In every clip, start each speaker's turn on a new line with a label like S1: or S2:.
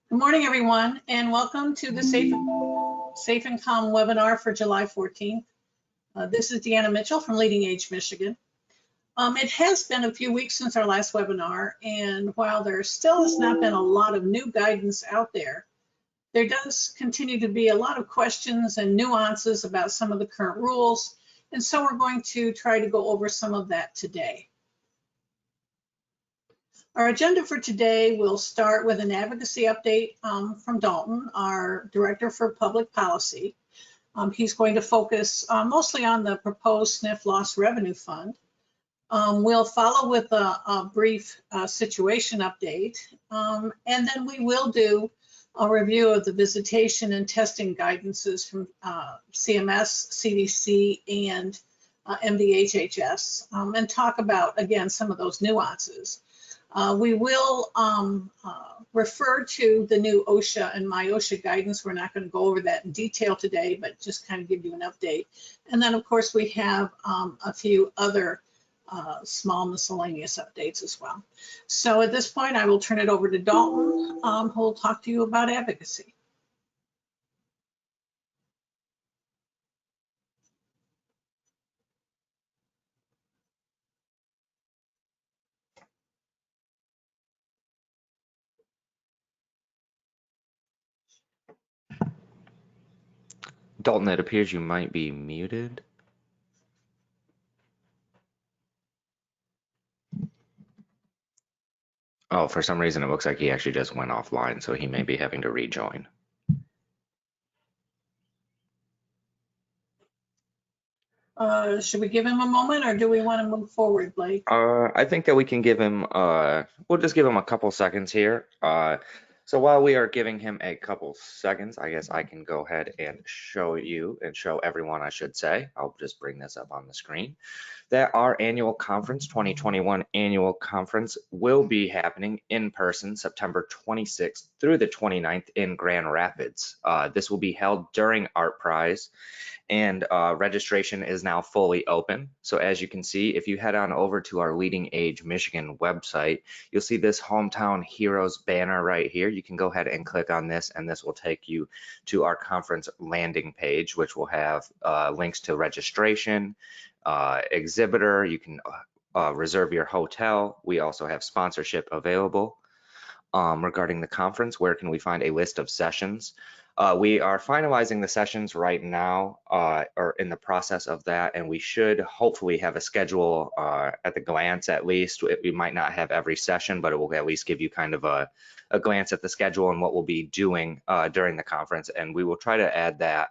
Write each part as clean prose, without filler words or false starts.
S1: Good morning, everyone, and welcome to the Safe and Calm webinar for July 14th. This is Deanna Mitchell from Leading Age Michigan. It has been a few weeks since our last webinar, and while there still has not been a lot of new guidance out there, there does continue to be a lot of questions and nuances about some of the current rules, and so we're going to try to go over some of that today. Our agenda for today will start with an advocacy update from Dalton, our Director for Public Policy. He's going to focus mostly on the proposed SNF Loss Revenue Fund. We'll follow with a brief situation update, and then we will do a review of the visitation and testing guidances from CMS, CDC, and MDHHS, and talk about, again, some of those nuances. We will refer to the new OSHA and MyOSHA guidance. We're not going to go over that in detail today, but just kind of give you an update. And then, of course, we have a few other small miscellaneous updates as well. So at this point, I will turn it over to Dalton, who will talk to you about advocacy.
S2: Dalton, it appears you might be muted. Oh, for some reason it looks like he actually just went offline, so he may be having to rejoin.
S1: Should we give him a moment, or do we want to move forward, Blake?
S2: I think that we can give him, we'll just give him a couple seconds here. So while we are giving him a couple seconds, I guess I can go ahead and show you and show everyone, I should say. I'll just bring this up on the screen. That our annual conference, 2021 annual conference, will be happening in person September 26th through the 29th in Grand Rapids. This will be held during Art Prize, and registration is now fully open. So as you can see, if you head on over to our Leading Age Michigan website, you'll see this Hometown Heroes banner right here. You can go ahead and click on this, and this will take you to our conference landing page, which will have links to registration, exhibitor. You can reserve your hotel. We also have sponsorship available. Regarding the conference, where can we find a list of sessions? We are finalizing the sessions right now, or in the process of that, and we should hopefully have a schedule at the glance at least. We might not have every session, but it will at least give you kind of a glance at the schedule and what we'll be doing during the conference, and we will try to add that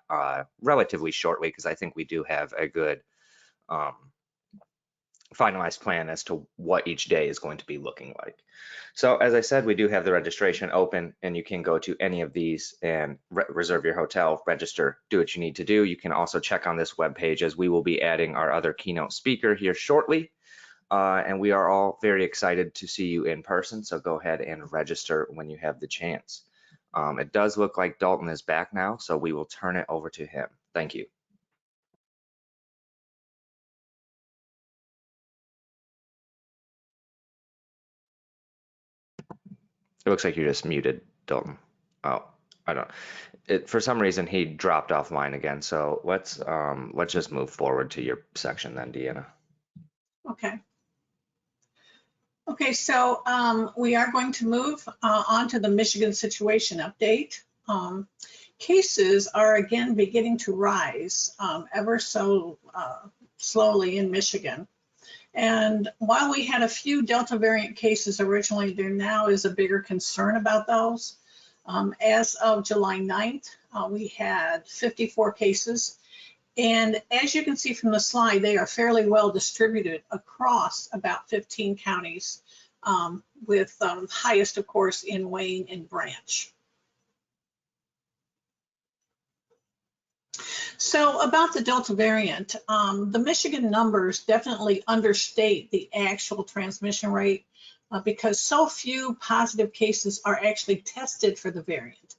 S2: relatively shortly, because I think we do have a good finalized plan as to what each day is going to be looking like. So as I said, we do have the registration open, and you can go to any of these and reserve your hotel, register, do what you need to do. You can also check on this webpage, as we will be adding our other keynote speaker here shortly. And we are all very excited to see you in person, so go ahead and register when you have the chance. It does look like Dalton is back now, so we will turn it over to him. Thank you. It looks like you're just muted, Dalton. Oh, I don't. For some reason he dropped offline again. So let's just move forward to your section then, Deanna.
S1: Okay. Okay, so we are going to move on to the Michigan situation update. Cases are again beginning to rise ever so slowly in Michigan. And while we had a few Delta variant cases originally, there now is a bigger concern about those. As of July 9th, we had 54 cases. And as you can see from the slide, they are fairly well distributed across about 15 counties, with highest, of course, in Wayne and Branch. So about the Delta variant, the Michigan numbers definitely understate the actual transmission rate because so few positive cases are actually tested for the variant.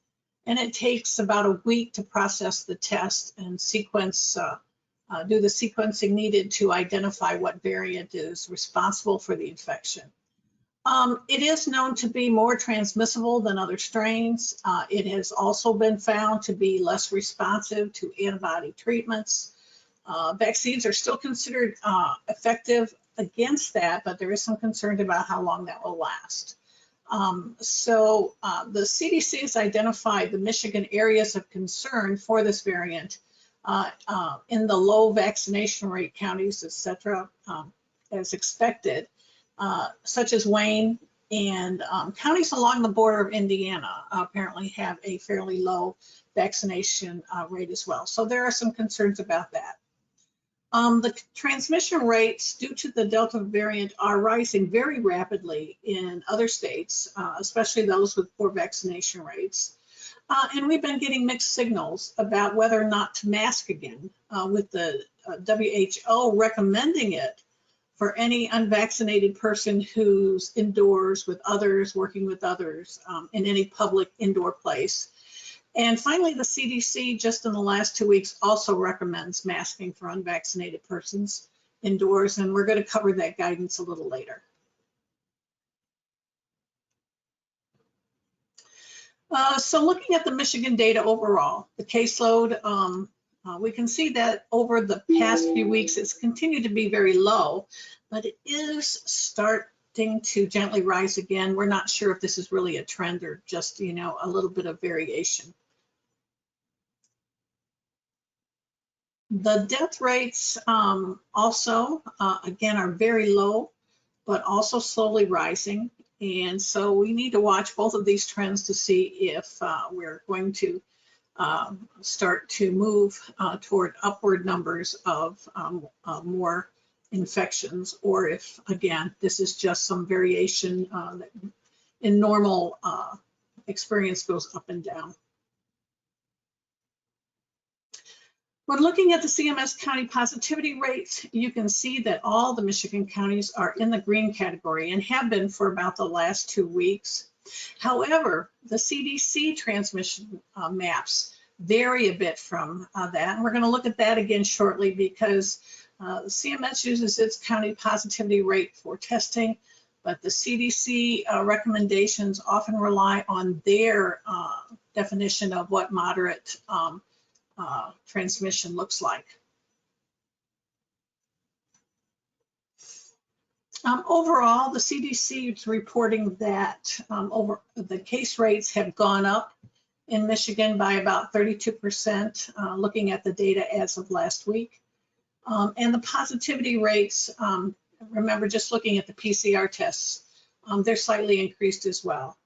S1: And it takes about a week to process the test and sequence, do the sequencing needed to identify what variant is responsible for the infection. It is known to be more transmissible than other strains. It has also been found to be less responsive to antibody treatments. Vaccines are still considered effective against that, but there is some concern about how long that will last. The CDC has identified the Michigan areas of concern for this variant in the low vaccination rate counties, et cetera, as expected, such as Wayne, and counties along the border of Indiana apparently have a fairly low vaccination rate as well. So there are some concerns about that. The transmission rates due to the Delta variant are rising very rapidly in other states, especially those with poor vaccination rates. And we've been getting mixed signals about whether or not to mask again, with the WHO recommending it for any unvaccinated person who's indoors with others, working with others, in any public indoor place. And finally, the CDC just in the last 2 weeks also recommends masking for unvaccinated persons indoors, and we're going to cover that guidance a little later. So looking at the Michigan data overall, the caseload, we can see that over the past few weeks, it's continued to be very low, but it is starting to gently rise again. We're not sure if this is really a trend or just, you know, a little bit of variation. The death rates also, again, are very low, but also slowly rising. And so we need to watch both of these trends to see if we're going to start to move toward upward numbers of more infections, or if, again, this is just some variation that in normal experience goes up and down. When looking at the CMS county positivity rates, you can see that all the Michigan counties are in the green category and have been for about the last 2 weeks. However, the CDC transmission maps vary a bit from that. And we're going to look at that again shortly because CMS uses its county positivity rate for testing, but the CDC recommendations often rely on their definition of what moderate transmission looks like. Overall, the CDC is reporting that over the case rates have gone up in Michigan by about 32%, looking at the data as of last week. And the positivity rates, remember just looking at the PCR tests, they're slightly increased as well.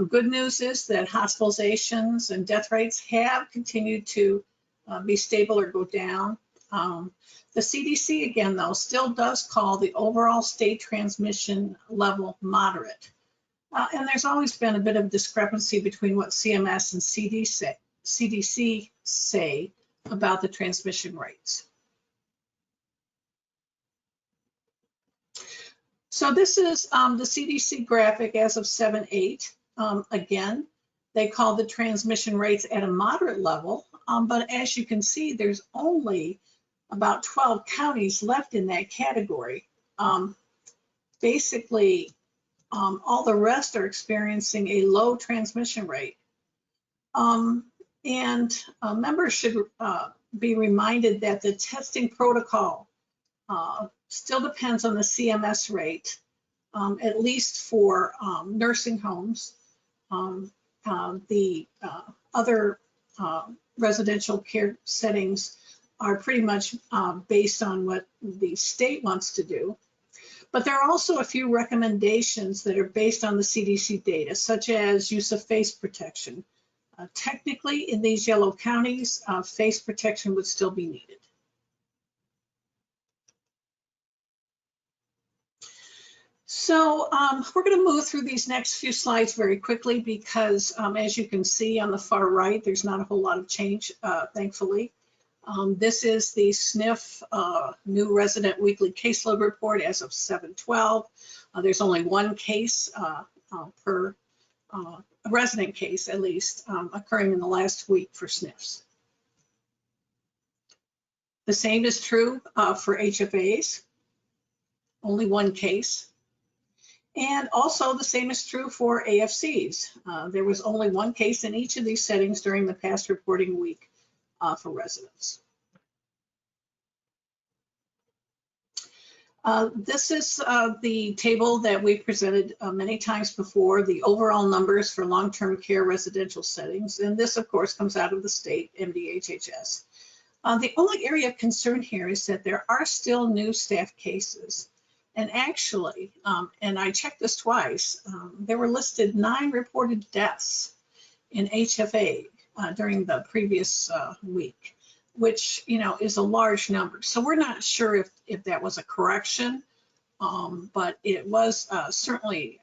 S1: Good news is that hospitalizations and death rates have continued to be stable or go down. The CDC, again, though, still does call the overall state transmission level moderate. And there's always been a bit of discrepancy between what CMS and CDC say about the transmission rates. So this is the CDC graphic as of 7/8. Again, they call the transmission rates at a moderate level, but as you can see, there's only about 12 counties left in that category. Basically, all the rest are experiencing a low transmission rate. Members should be reminded that the testing protocol still depends on the CMS rate, at least for nursing homes. The other residential care settings are pretty much based on what the state wants to do. But there are also a few recommendations that are based on the CDC data, such as use of face protection. Technically, in these yellow counties, face protection would still be needed. So we're going to move through these next few slides very quickly because, as you can see on the far right, there's not a whole lot of change, thankfully. This is the SNF new resident weekly caseload report as of 7/12. There's only one case per resident case, at least, occurring in the last week for SNFs. The same is true for HFAs, only one case. And also the same is true for AFCs. There was only one case in each of these settings during the past reporting week for residents. This is the table that we've presented many times before, the overall numbers for long-term care residential settings. And this, of course, comes out of the state MDHHS. The only area of concern here is that there are still new staff cases. And actually, and I checked this twice, there were listed 9 reported deaths in HFA during the previous week, which, you know, is a large number. So we're not sure if that was a correction, but it was certainly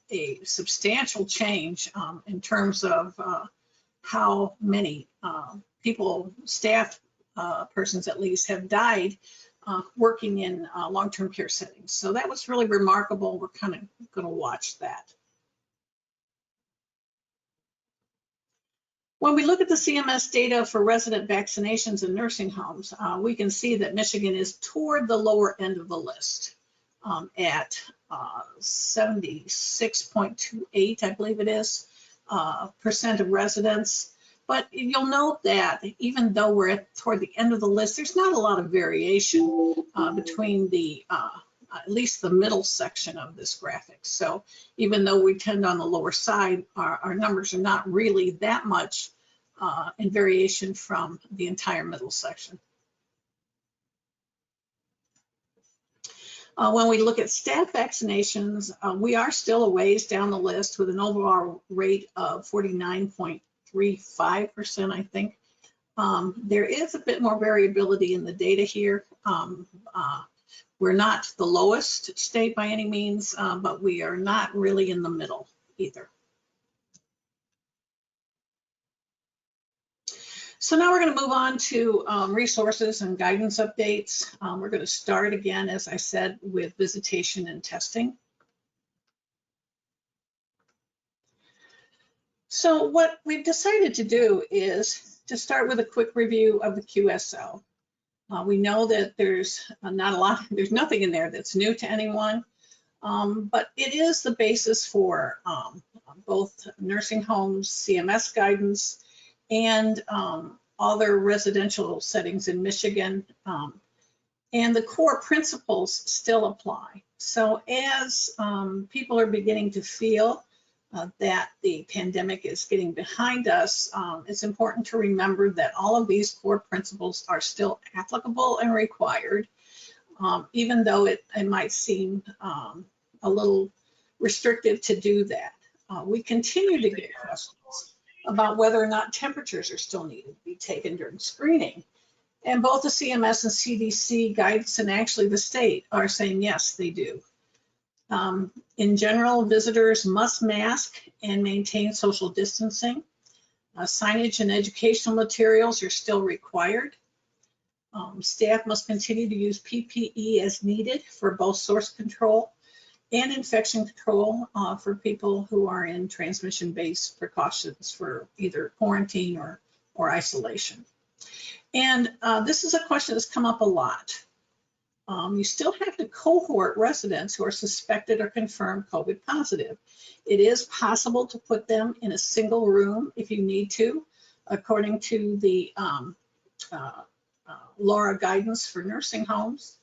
S1: a substantial change in terms of how many people, staff persons at least, have died working in long-term care settings. So that was really remarkable. We're kind of going to watch that. When we look at the CMS data for resident vaccinations in nursing homes, we can see that Michigan is toward the lower end of the list at 76.28, I believe it is, percent of residents. But you'll note that even though we're toward the end of the list, there's not a lot of variation between the at least the middle section of this graphic. So even though we tend on the lower side, our numbers are not really that much in variation from the entire middle section. When we look at staff vaccinations, we are still a ways down the list with an overall rate of 49.35%, I think. There is a bit more variability in the data here. We're not the lowest state by any means, but we are not really in the middle either. So now we're going to move on to resources and guidance updates. We're going to start again, as I said, with visitation and testing. So what we've decided to do is to start with a quick review of the QSL. We know that there's there's nothing in there that's new to anyone, but it is the basis for both nursing homes, CMS guidance, and other residential settings in Michigan. And the core principles still apply. So as people are beginning to feel that the pandemic is getting behind us, it's important to remember that all of these core principles are still applicable and required, even though it might seem a little restrictive to do that. We continue to get questions about whether or not temperatures are still needed to be taken during screening. And both the CMS and CDC guidance and actually the state are saying yes, they do. In general, visitors must mask and maintain social distancing. Signage and educational materials are still required. Staff must continue to use PPE as needed for both source control and infection control for people who are in transmission-based precautions for either quarantine or isolation. And this is a question that's come up a lot. You still have to cohort residents who are suspected or confirmed COVID positive. It is possible to put them in a single room if you need to, according to the LAURA guidance for nursing homes.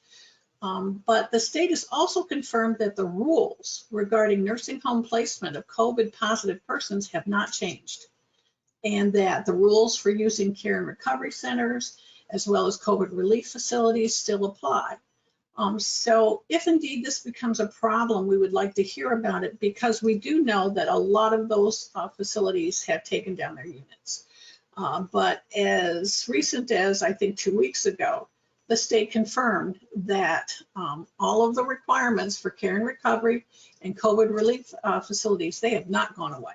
S1: But the state has also confirmed that the rules regarding nursing home placement of COVID positive persons have not changed, and that the rules for using care and recovery centers as well as COVID relief facilities still apply. So if indeed this becomes a problem, we would like to hear about it, because we do know that a lot of those facilities have taken down their units. But as recent as I think 2 weeks ago, the state confirmed that all of the requirements for care and recovery and COVID relief facilities, they have not gone away.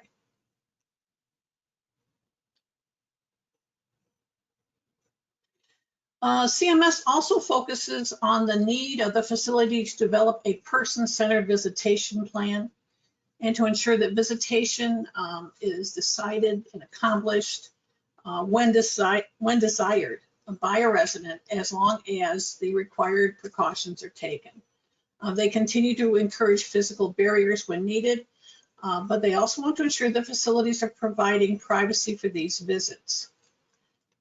S1: CMS also focuses on the need of the facility to develop a person-centered visitation plan and to ensure that visitation is decided and accomplished when desired by a resident, as long as the required precautions are taken. They continue to encourage physical barriers when needed, but they also want to ensure that facilities are providing privacy for these visits.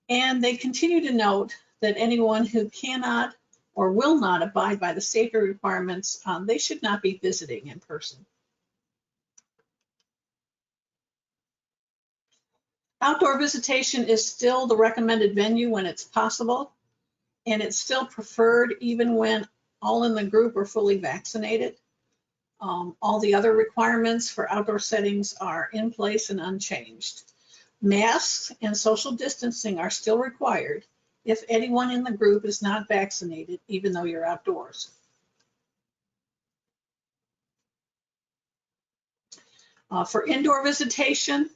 S1: And they continue to note that anyone who cannot or will not abide by the safety requirements, they should not be visiting in person. Outdoor visitation is still the recommended venue when it's possible, and it's still preferred even when all in the group are fully vaccinated. All the other requirements for outdoor settings are in place and unchanged. Masks and social distancing are still required if anyone in the group is not vaccinated, even though you're outdoors. For indoor visitation,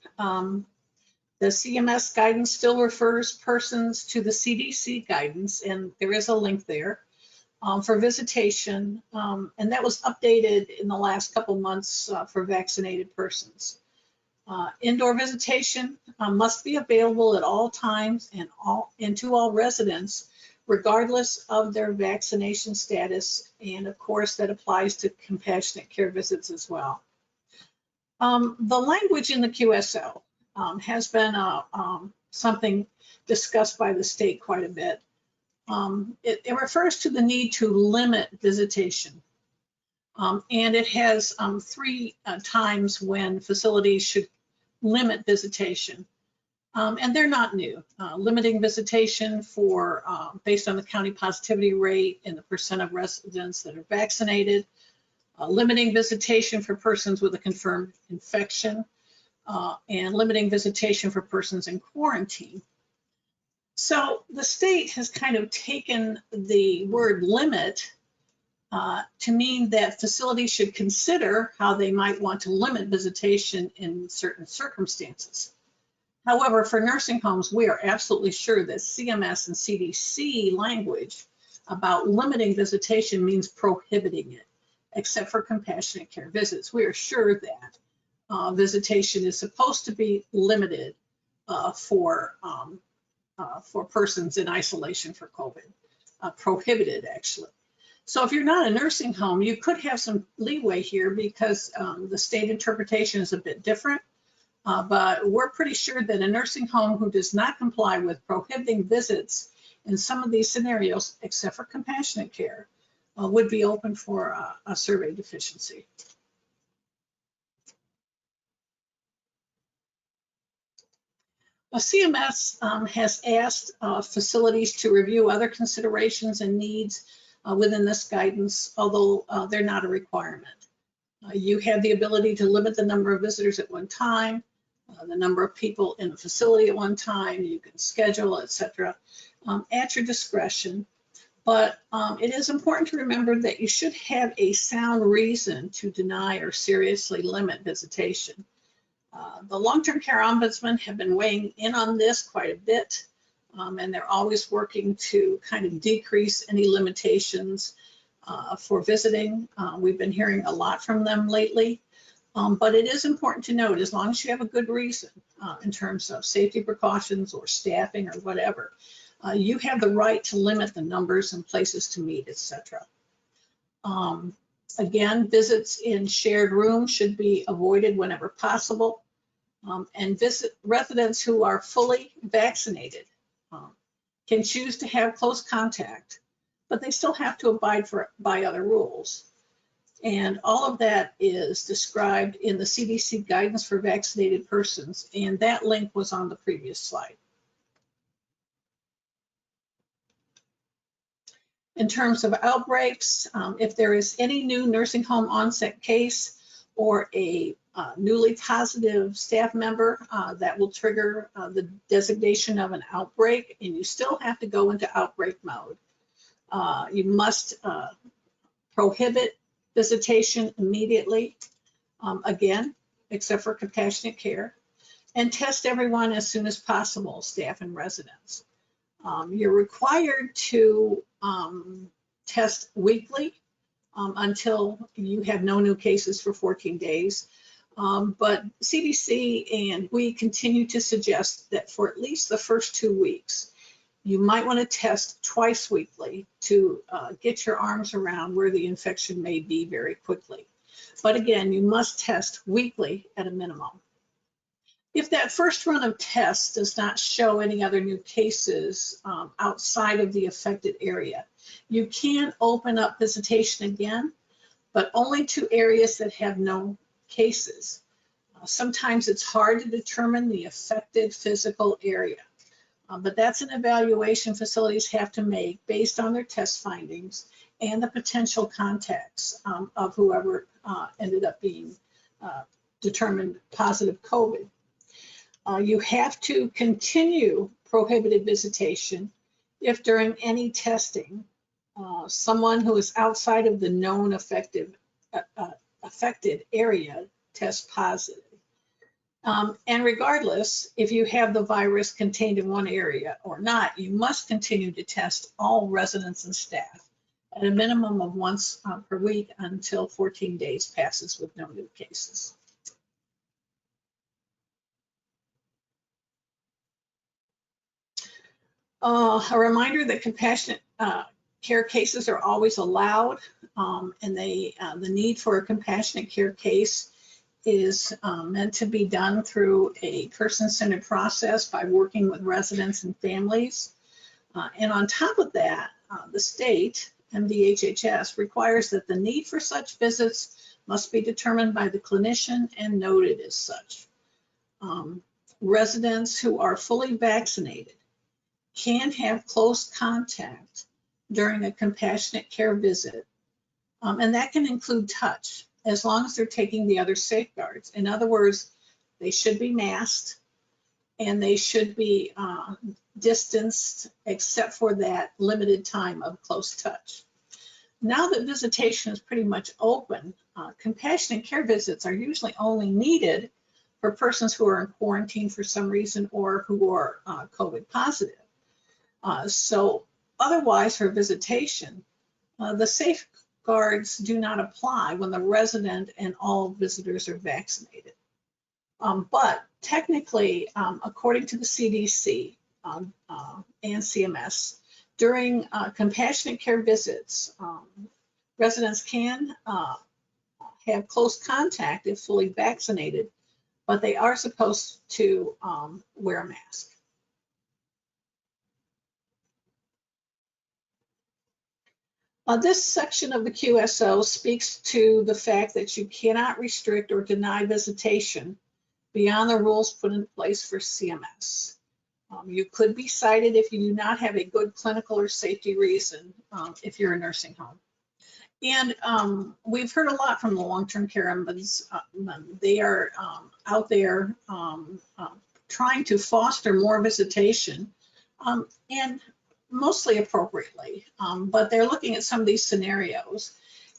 S1: the CMS guidance still refers persons to the CDC guidance, and there is a link there for visitation, and that was updated in the last couple months for vaccinated persons. Indoor visitation must be available at all times and to all residents, regardless of their vaccination status, and of course that applies to compassionate care visits as well. The language in the QSO has been something discussed by the state quite a bit. It refers to the need to limit visitation. And it has 3 times when facilities should limit visitation. And they're not new. Limiting visitation for based on the county positivity rate and the percent of residents that are vaccinated. Limiting visitation for persons with a confirmed infection. And limiting visitation for persons in quarantine. So the state has kind of taken the word limit to mean that facilities should consider how they might want to limit visitation in certain circumstances. However, for nursing homes, we are absolutely sure that CMS and CDC language about limiting visitation means prohibiting it, except for compassionate care visits. We are sure that visitation is supposed to be limited for persons in isolation for COVID, prohibited actually. So if you're not a nursing home, you could have some leeway here because the state interpretation is a bit different, but we're pretty sure that a nursing home who does not comply with prohibiting visits in some of these scenarios, except for compassionate care, would be open for a survey deficiency. CMS has asked facilities to review other considerations and needs within this guidance, although they're not a requirement. You have the ability to limit the number of visitors at one time, the number of people in a facility at one time, you can schedule, etc., at your discretion. But it is important to remember that you should have a sound reason to deny or seriously limit visitation. The long-term care ombudsman have been weighing in on this quite a bit, and they're always working to kind of decrease any limitations for visiting. We've been hearing a lot from them lately, but it is important to note, as long as you have a good reason in terms of safety precautions or staffing or whatever, you have the right to limit the numbers and places to meet, etc. Again, visits in shared rooms should be avoided whenever possible. And residents who are fully vaccinated can choose to have close contact, but they still have to abide by other rules. And all of that is described in the CDC guidance for vaccinated persons, and that link was on the previous slide. In terms of outbreaks, if there is any new nursing home onset case or a newly positive staff member, that will trigger the designation of an outbreak, and you still have to go into outbreak mode. You must prohibit visitation immediately, again, except for compassionate care, and test everyone as soon as possible, staff and residents. You're required to test weekly until you have no new cases for 14 days. But CDC and we continue to suggest that for at least the first 2 weeks, You might want to test twice weekly to get your arms around where the infection may be very quickly. But again, you must test weekly at a minimum. If that first run of tests does not show any other new cases outside of the affected area, you can open up visitation again, but only to areas that have no cases. Sometimes it's hard to determine the affected physical area, but that's an evaluation facilities have to make based on their test findings and the potential contacts of whoever ended up being determined positive COVID. You have to continue prohibited visitation if during any testing, someone who is outside of the known affected area tests positive. And regardless, if you have the virus contained in one area or not, you must continue to test all residents and staff at a minimum of once per week until 14 days passes with no new cases. A reminder that compassionate care cases are always allowed, and the need for a compassionate care case is meant to be done through a person-centered process by working with residents and families. And on top of that, the state, MDHHS, requires that the need for such visits must be determined by the clinician and noted as such. Residents who are fully vaccinated can have close contact during a compassionate care visit, and that can include touch, as long as they're taking the other safeguards. In other words, they should be masked and they should be distanced except for that limited time of close touch. Now that visitation is pretty much open, compassionate care visits are usually only needed for persons who are in quarantine for some reason or who are COVID positive. So otherwise for visitation, the safeguards do not apply when the resident and all visitors are vaccinated. But technically, according to the CDC and CMS, during compassionate care visits, residents can have close contact if fully vaccinated, but they are supposed to wear a mask. This section of the QSO speaks to the fact that you cannot restrict or deny visitation beyond the rules put in place for CMS. You could be cited if you do not have a good clinical or safety reason if you're a nursing home. And we've heard a lot from the long-term care ombuds. They are out there trying to foster more visitation and mostly appropriately, but they're looking at some of these scenarios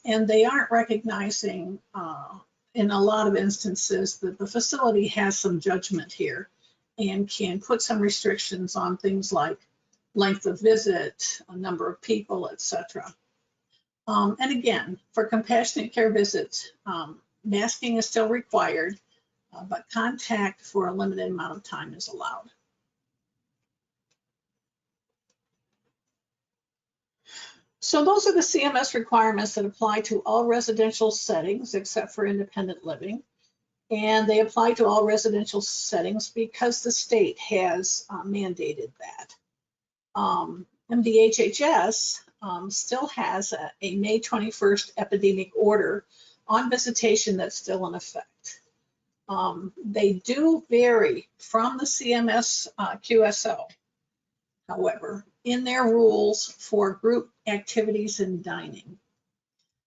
S1: and they aren't recognizing in a lot of instances that the facility has some judgment here and can put some restrictions on things like length of visit, a number of people, etc. And again, for compassionate care visits, masking is still required, but contact for a limited amount of time is allowed. So those are the CMS requirements that apply to all residential settings except for independent living. And they apply to all residential settings because the state has mandated that. MDHHS still has a May 21st epidemic order on visitation that's still in effect. They do vary from the CMS QSO, however, in their rules for group activities and dining.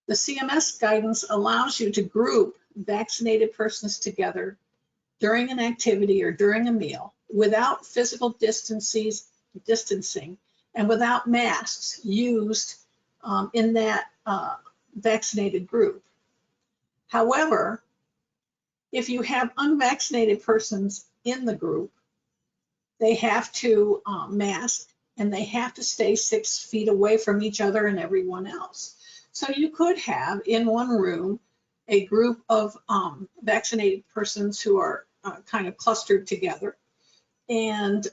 S1: The CMS guidance allows you to group vaccinated persons together during an activity or during a meal without physical distancing and without masks used in that vaccinated group. However, if you have unvaccinated persons in the group, they have to mask and they have to stay 6 feet away from each other and everyone else. So you could have in one room a group of vaccinated persons who are kind of clustered together, and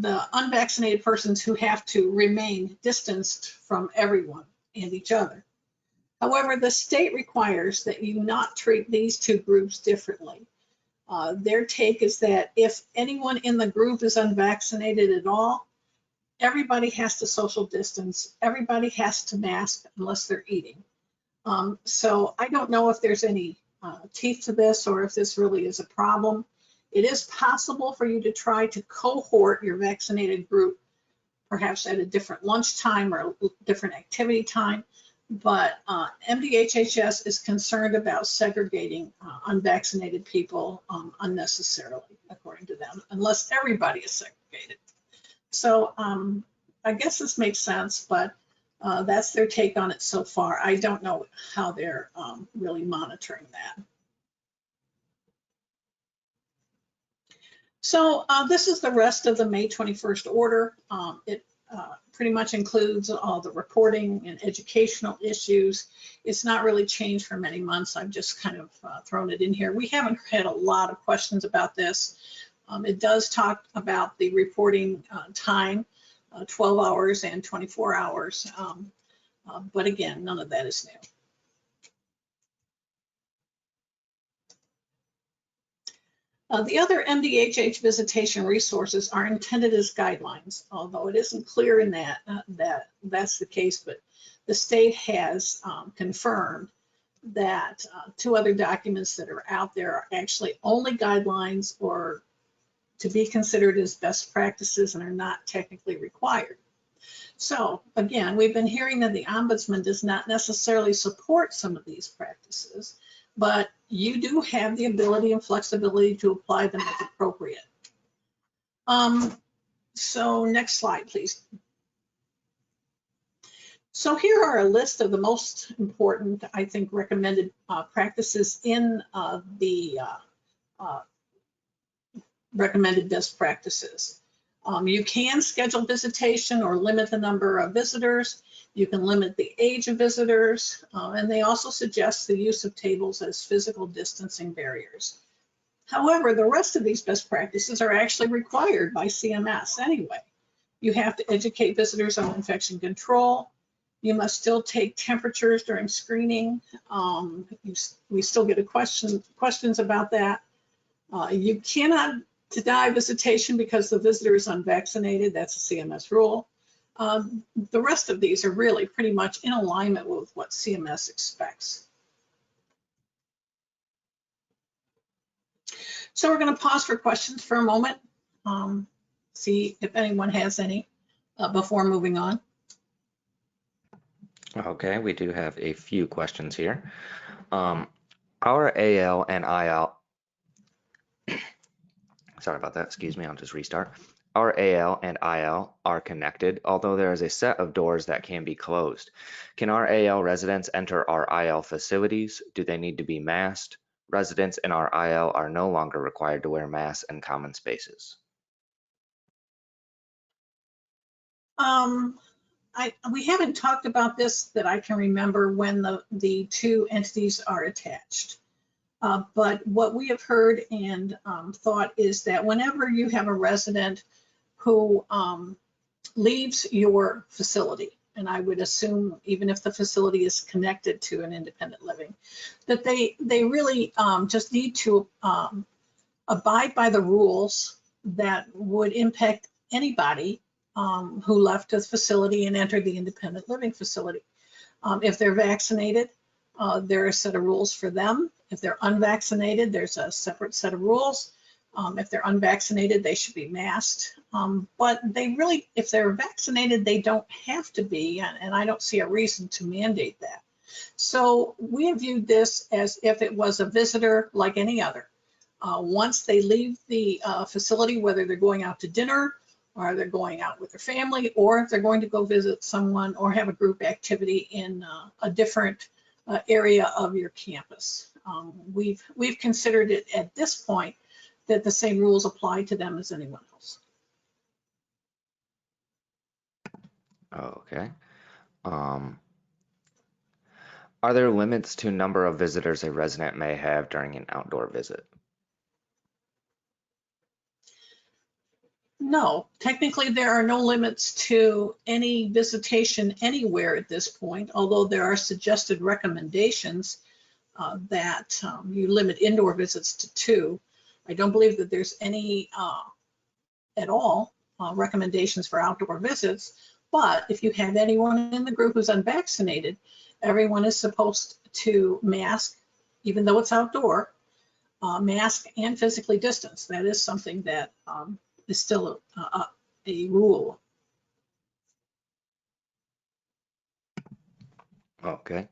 S1: the unvaccinated persons who have to remain distanced from everyone and each other. However, the state requires that you not treat these two groups differently. Their take is that if anyone in the group is unvaccinated at all, everybody has to social distance, everybody has to mask unless they're eating. So I don't know if there's any teeth to this or if this really is a problem. It is possible for you to try to cohort your vaccinated group, perhaps at a different lunchtime or a different activity time, but MDHHS is concerned about segregating unvaccinated people unnecessarily, according to them, unless everybody is segregated. So I guess this makes sense, but that's their take on it so far. I don't know how they're really monitoring that. So this is the rest of the May 21st order. It pretty much includes all the reporting and educational issues. It's not really changed for many months. I've just kind of thrown it in here. We haven't had a lot of questions about this. It does talk about the reporting time, 12 hours and 24 hours. But again, none of that is new. The other MDHH visitation resources are intended as guidelines, although it isn't clear in that that's the case, but the state has confirmed that two other documents that are out there are actually only guidelines or to be considered as best practices and are not technically required. So again, we've been hearing that the Ombudsman does not necessarily support some of these practices, but you do have the ability and flexibility to apply them as appropriate. So next slide, please. So here are a list of the most important, I think, recommended practices in the recommended best practices. You can schedule visitation or limit the number of visitors. You can limit the age of visitors, and they also suggest the use of tables as physical distancing barriers. However, the rest of these best practices are actually required by CMS anyway. You have to educate visitors on infection control. You must still take temperatures during screening. We still get questions about that. You cannot deny visitation because the visitor is unvaccinated. That's a CMS rule. The rest of these are really pretty much in alignment with what CMS expects. So we're going to pause for questions for a moment, see if anyone has any before moving on.
S2: Okay, we do have a few questions here. Our AL and IL, sorry about that, excuse me, I'll just restart. Our AL and IL are connected, although there is a set of doors that can be closed. Can our AL residents enter our IL facilities? Do they need to be masked? Residents in our IL are no longer required to wear masks in common spaces.
S1: We haven't talked about this that I can remember when the two entities are attached. But what we have heard and thought is that whenever you have a resident who leaves your facility, and I would assume even if the facility is connected to an independent living, that they really just need to abide by the rules that would impact anybody who left the facility and entered the independent living facility. If they're vaccinated, there are a set of rules for them. If they're unvaccinated, there's a separate set of rules. If they're unvaccinated, they should be masked. But they really, if they're vaccinated, they don't have to be, and I don't see a reason to mandate that. So we viewed this as if it was a visitor like any other. Once they leave the facility, whether they're going out to dinner, or they're going out with their family, or if they're going to go visit someone or have a group activity in a different area of your campus. We've considered it at this point that the same rules apply to them as anyone else.
S2: Okay. Are there limits to number of visitors a resident may have during an outdoor visit?
S1: No, technically there are no limits to any visitation anywhere at this point, although there are suggested recommendations that you limit indoor visits to 2. I don't believe that there's any at all recommendations for outdoor visits, but if you have anyone in the group who's unvaccinated, everyone is supposed to mask, even though it's outdoor, mask and physically distance. That is something that is still a rule.
S2: Okay.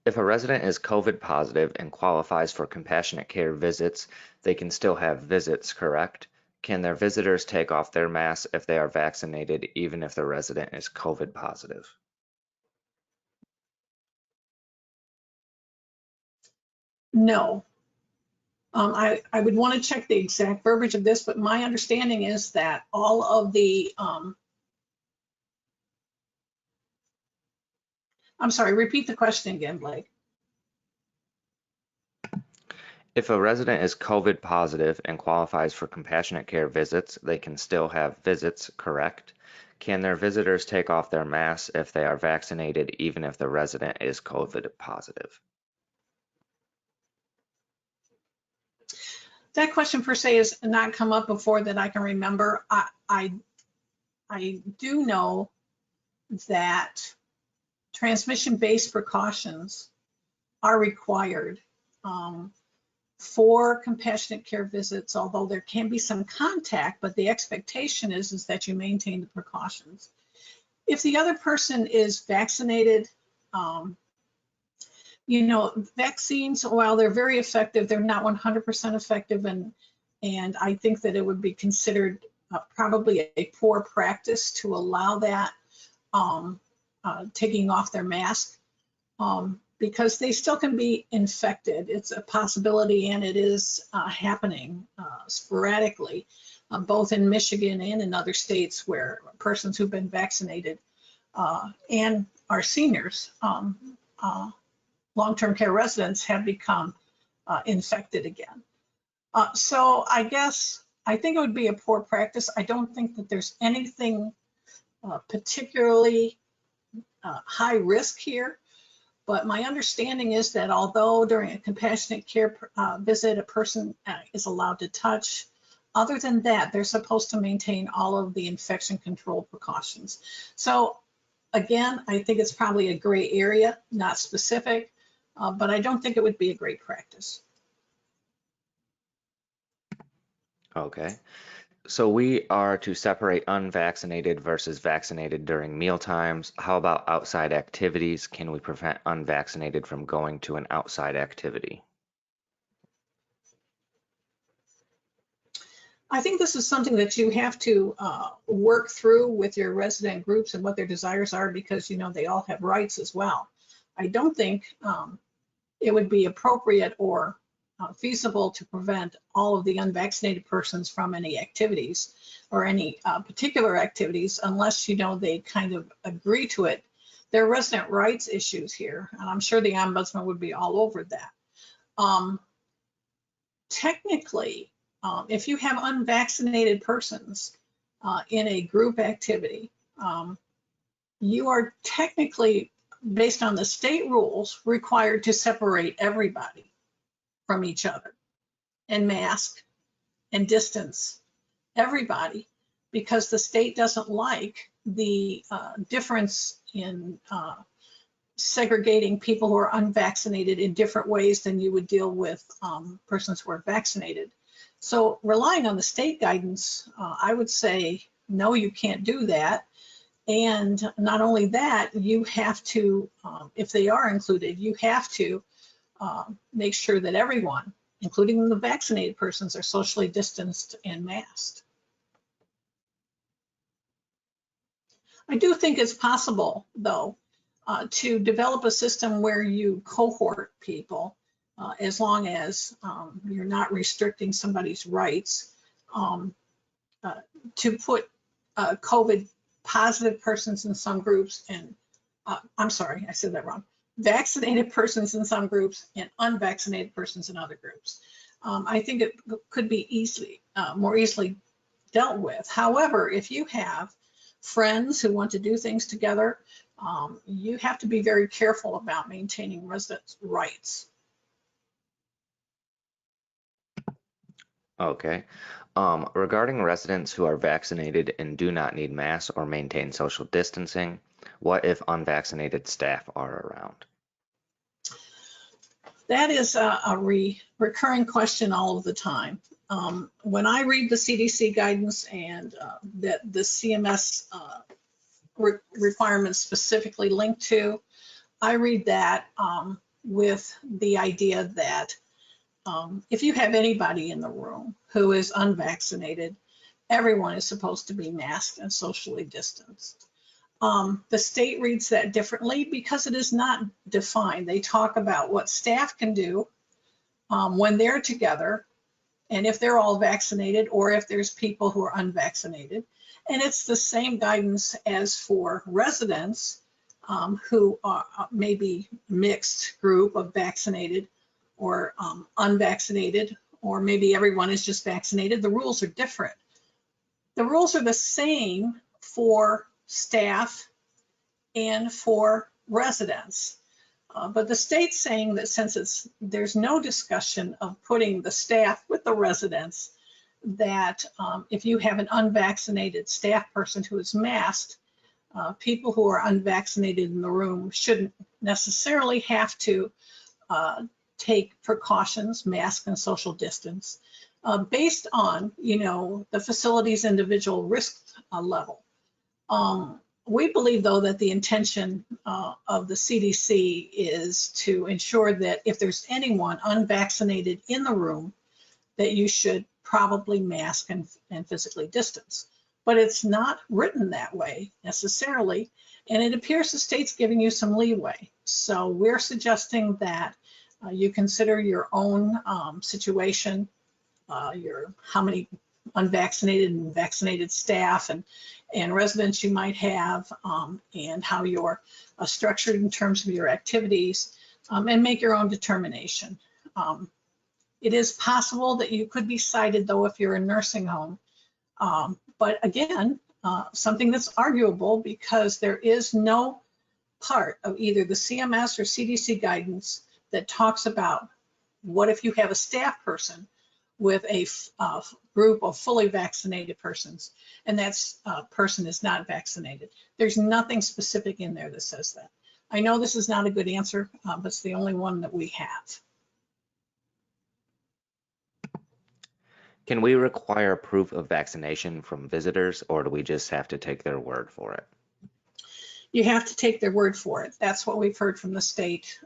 S2: If a resident is COVID positive and qualifies for compassionate care visits, they can still have visits, correct? Can their visitors take off their masks if they are vaccinated, even if the resident is COVID positive?
S1: No. I would want to check the exact verbiage of this, but my understanding is that all of the, I'm sorry, repeat the question again, Blake.
S2: If a resident is COVID positive and qualifies for compassionate care visits, they can still have visits, correct? Can their visitors take off their masks if they are vaccinated, even if the resident is COVID positive?
S1: That question per se has not come up before that I can remember. I do know that transmission-based precautions are required for compassionate care visits, although there can be some contact, but the expectation is that you maintain the precautions. If the other person is vaccinated, you know, vaccines, while they're very effective, they're not 100% effective, and I think that it would be considered probably a poor practice to allow that taking off their mask, because they still can be infected. It's a possibility, and it is happening sporadically, both in Michigan and in other states where persons who've been vaccinated and our seniors, long-term care residents, have become infected again. So I guess I think it would be a poor practice. I don't think that there's anything particularly high risk here, but my understanding is that although during a compassionate care visit a person is allowed to touch, other than that, they're supposed to maintain all of the infection control precautions. So again, I think it's probably a gray area, not specific, but I don't think it would be a great practice.
S2: Okay. So we are to separate unvaccinated versus vaccinated during meal times. How about outside activities? Can we prevent unvaccinated from going to an outside activity?
S1: I think this is something that you have to work through with your resident groups and what their desires are, because, you know, they all have rights as well. I don't think it would be appropriate or feasible to prevent all of the unvaccinated persons from any activities or any particular activities unless, you know, they kind of agree to it. There are resident rights issues here, and I'm sure the ombudsman would be all over that. Technically, if you have unvaccinated persons in a group activity, you are technically, based on the state rules, required to separate everybody from each other and mask and distance everybody, because the state doesn't like the difference in segregating people who are unvaccinated in different ways than you would deal with persons who are vaccinated. So relying on the state guidance, I would say, no, you can't do that. And not only that, you have to, if they are included, you have to make sure that everyone, including the vaccinated persons, are socially distanced and masked. I do think it's possible, though, to develop a system where you cohort people, as long as you're not restricting somebody's rights, to put COVID positive persons in some groups and, I'm sorry, I said that wrong, vaccinated persons in some groups and unvaccinated persons in other groups. I think it could be more easily dealt with. However, if you have friends who want to do things together, you have to be very careful about maintaining residents' rights.
S2: Okay. Regarding residents who are vaccinated and do not need masks or maintain social distancing, what if unvaccinated staff are around?
S1: That is a recurring question all of the time. When I read the CDC guidance and that the CMS requirements specifically linked to, I read that with the idea that if you have anybody in the room who is unvaccinated, everyone is supposed to be masked and socially distanced. The state reads that differently because it is not defined. They talk about what staff can do when they're together and if they're all vaccinated or if there's people who are unvaccinated. And it's the same guidance as for residents who are maybe mixed group of vaccinated or unvaccinated, or maybe everyone is just vaccinated. The rules are different. The rules are the same for staff and for residents. But the state's saying that since there's no discussion of putting the staff with the residents, that if you have an unvaccinated staff person who is masked, people who are unvaccinated in the room shouldn't necessarily have to take precautions, mask and social distance, based on, the facility's individual risk level. We believe, though, that the intention of the CDC is to ensure that if there's anyone unvaccinated in the room, that you should probably mask and physically distance. But it's not written that way necessarily, and it appears the state's giving you some leeway. So we're suggesting that you consider your own situation, how many unvaccinated and vaccinated staff and residents you might have, and how you're structured in terms of your activities, and make your own determination. It is possible that you could be cited, though, if you're a nursing home. But again, something that's arguable because there is no part of either the CMS or CDC guidance that talks about what if you have a staff person with a group of fully vaccinated persons and that person is not vaccinated. There's nothing specific in there that says that. I know this is not a good answer, but it's the only one that we have.
S2: Can we require proof of vaccination from visitors, or do we just have to take their word for it?
S1: You have to take their word for it. That's what we've heard from the state,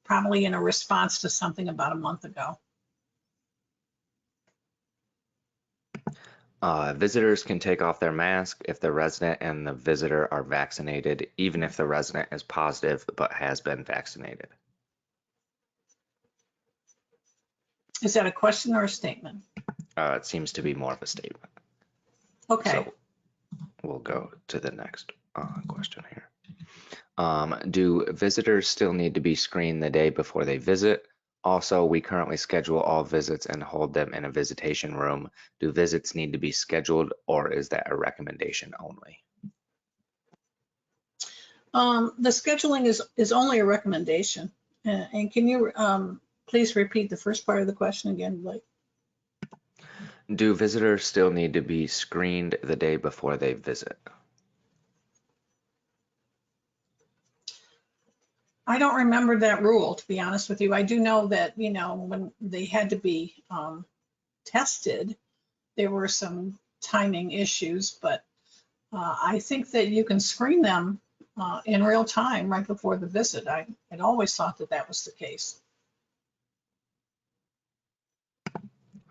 S1: probably in a response to something about a month ago.
S2: Visitors can take off their mask if the resident and the visitor are vaccinated, even if the resident is positive but has been vaccinated.
S1: Is that a question or a statement?
S2: It seems to be more of a statement.
S1: Okay.
S2: So we'll go to the next question here. Do visitors still need to be screened the day before they visit? Also, we currently schedule all visits and hold them in a visitation room. Do visits need to be scheduled, or is that a recommendation only?
S1: The scheduling is only a recommendation. And can you please repeat the first part of the question again, Blake?
S2: Do visitors still need to be screened the day before they visit?
S1: I don't remember that rule, to be honest with you. I do know that, when they had to be tested, there were some timing issues, but I think that you can screen them in real time right before the visit. I'd always thought that that was the case.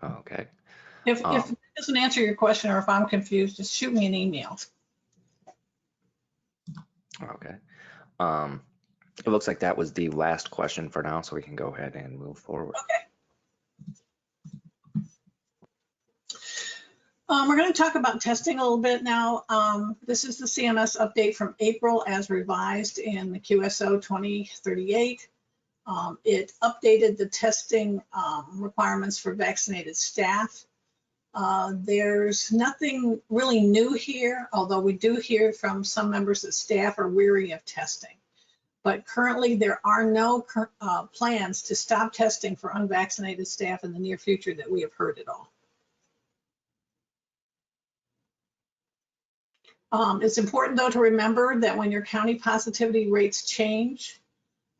S2: Okay.
S1: If it doesn't answer your question or if I'm confused, just shoot me an email.
S2: Okay. It looks like that was the last question for now, so we can go ahead and move forward.
S1: Okay. We're going to talk about testing a little bit now. This is the CMS update from April as revised in the QSO 2038. It updated the testing requirements for vaccinated staff. There's nothing really new here, although we do hear from some members that staff are weary of testing. But currently there are no plans to stop testing for unvaccinated staff in the near future that we have heard at all. It's important, though, to remember that when your county positivity rates change,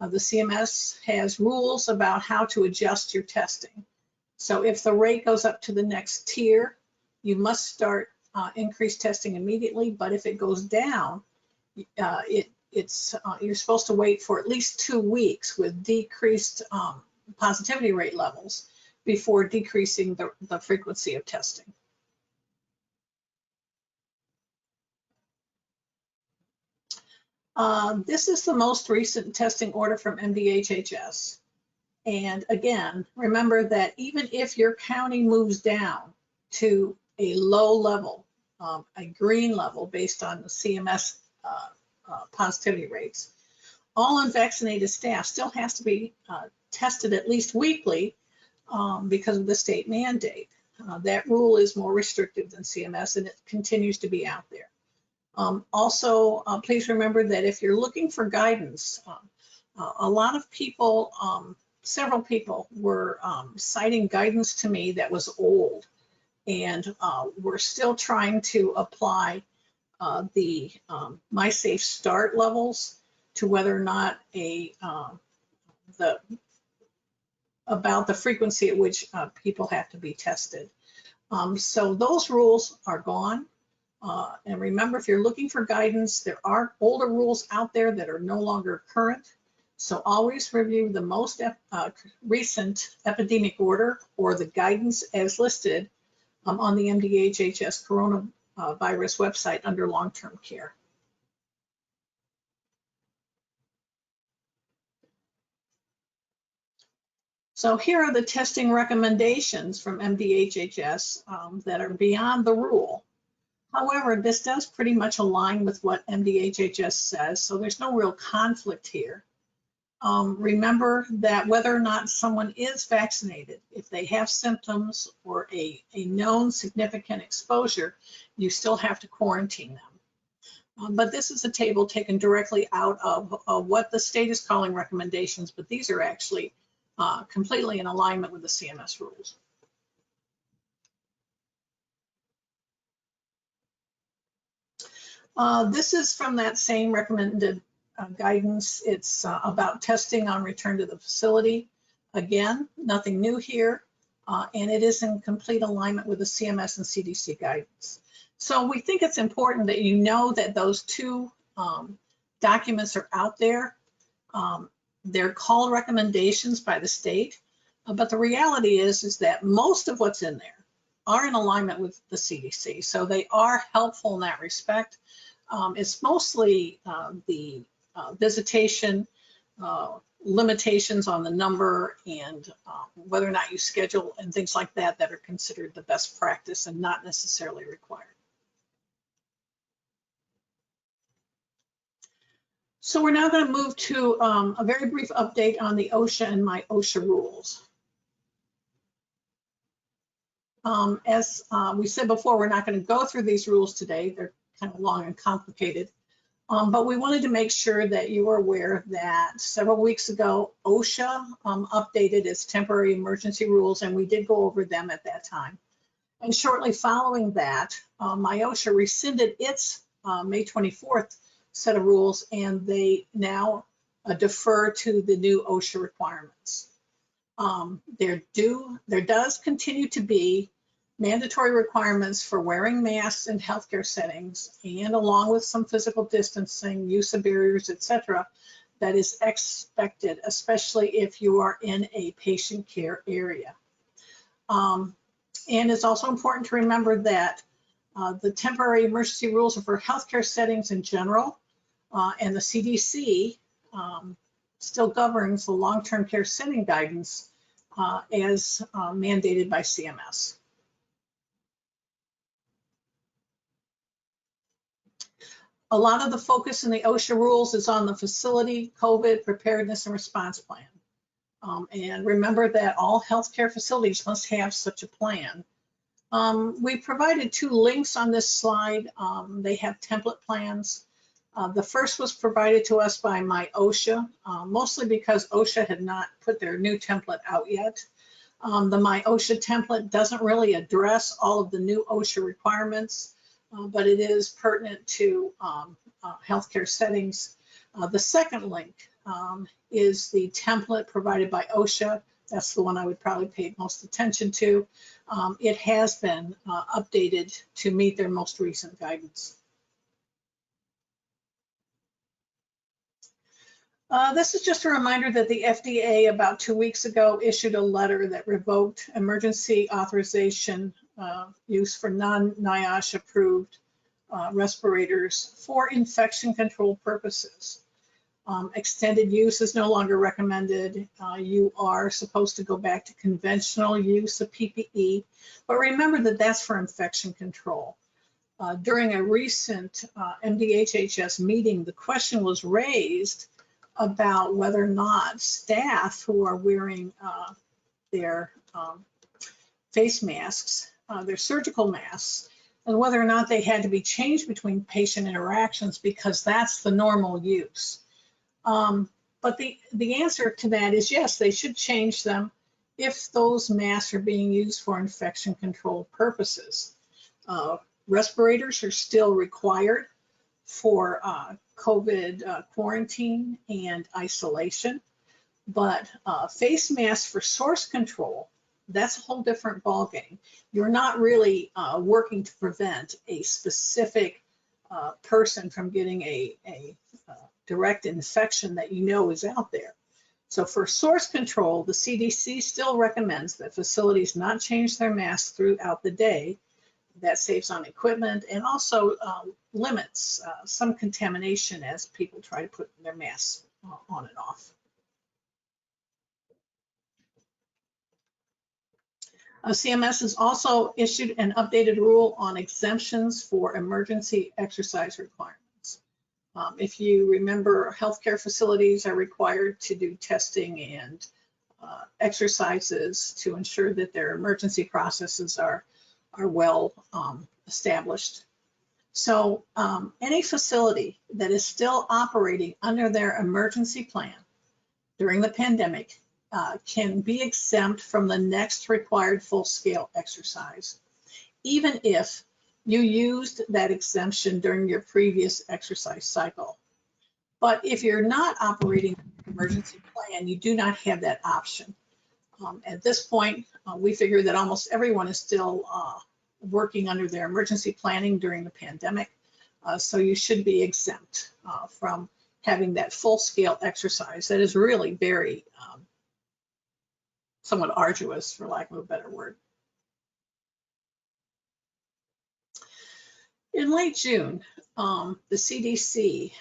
S1: the CMS has rules about how to adjust your testing. So if the rate goes up to the next tier, you must start increased testing immediately. But if it goes down, you're supposed to wait for at least 2 weeks with decreased positivity rate levels before decreasing the frequency of testing. This is the most recent testing order from MDHHS. And again, remember that even if your county moves down to a low level, a green level based on the CMS positivity rates, all unvaccinated staff still has to be tested at least weekly because of the state mandate. That rule is more restrictive than CMS, and it continues to be out there. Also, please remember that if you're looking for guidance, a lot of people, several people were citing guidance to me that was old, and we're still trying to apply the MySafe start levels to whether or not about the frequency at which people have to be tested. So those rules are gone. And remember, if you're looking for guidance, there are older rules out there that are no longer current. So always review the most recent epidemic order or the guidance as listed on the MDHHS coronavirus website under long-term care. So here are the testing recommendations from MDHHS that are beyond the rule. However, this does pretty much align with what MDHHS says, so there's no real conflict here. Remember that whether or not someone is vaccinated, if they have symptoms or a known significant exposure, you still have to quarantine them. But this is a table taken directly out of what the state is calling recommendations, but these are actually completely in alignment with the CMS rules. This is from that same recommended guidance. It's about testing on return to the facility. Again, nothing new here, and it is in complete alignment with the CMS and CDC guidance. So we think it's important that you know that those two documents are out there. They're called recommendations by the state, but the reality is that most of what's in there are in alignment with the CDC. So they are helpful in that respect. It's mostly the visitation, limitations on the number, and whether or not you schedule and things like that that are considered the best practice and not necessarily required. So we're now going to move to a very brief update on the OSHA and my OSHA rules. As we said before, we're not going to go through these rules today. They're kind of long and complicated. But we wanted to make sure that you were aware that several weeks ago, OSHA updated its temporary emergency rules, and we did go over them at that time. And shortly following that, MyOSHA rescinded its May 24th set of rules, and they now defer to the new OSHA requirements. There does continue to be mandatory requirements for wearing masks in healthcare settings, and along with some physical distancing, use of barriers, etc., that is expected, especially if you are in a patient care area. And it's also important to remember that the temporary emergency rules are for healthcare settings in general, and the CDC still governs the long-term care setting guidance as mandated by CMS. A lot of the focus in the OSHA rules is on the facility COVID preparedness and response plan. And remember that all healthcare facilities must have such a plan. We provided 2 links on this slide. They have template plans. The first was provided to us by MyOSHA, mostly because OSHA had not put their new template out yet. The MyOSHA template doesn't really address all of the new OSHA requirements, but it is pertinent to healthcare settings. The second link is the template provided by OSHA. That's the one I would probably pay most attention to. It has been updated to meet their most recent guidance. This is just a reminder that the FDA about 2 weeks ago issued a letter that revoked emergency authorization use for non-NIOSH approved respirators for infection control purposes. Extended use is no longer recommended. You are supposed to go back to conventional use of PPE, but remember that that's for infection control. During a recent MDHHS meeting, the question was raised about whether or not staff who are wearing their face masks, their surgical masks, and whether or not they had to be changed between patient interactions because that's the normal use. But the answer to that is yes, they should change them if those masks are being used for infection control purposes. Respirators are still required for COVID quarantine and isolation, but face masks for source control, that's a whole different ballgame. You're not really working to prevent a specific person from getting a direct infection that you know is out there. So for source control, the CDC still recommends that facilities not change their masks throughout the day. That saves on equipment and also limits some contamination as people try to put their masks on and off. CMS has also issued an updated rule on exemptions for emergency exercise requirements. If you remember, healthcare facilities are required to do testing and exercises to ensure that their emergency processes are well established. So any facility that is still operating under their emergency plan during the pandemic can be exempt from the next required full-scale exercise, even if you used that exemption during your previous exercise cycle. But if you're not operating an emergency plan, you do not have that option. At this point, we figure that almost everyone is still working under their emergency planning during the pandemic, so you should be exempt from having that full-scale exercise that is really very somewhat arduous, for lack of a better word. In late June, the CDC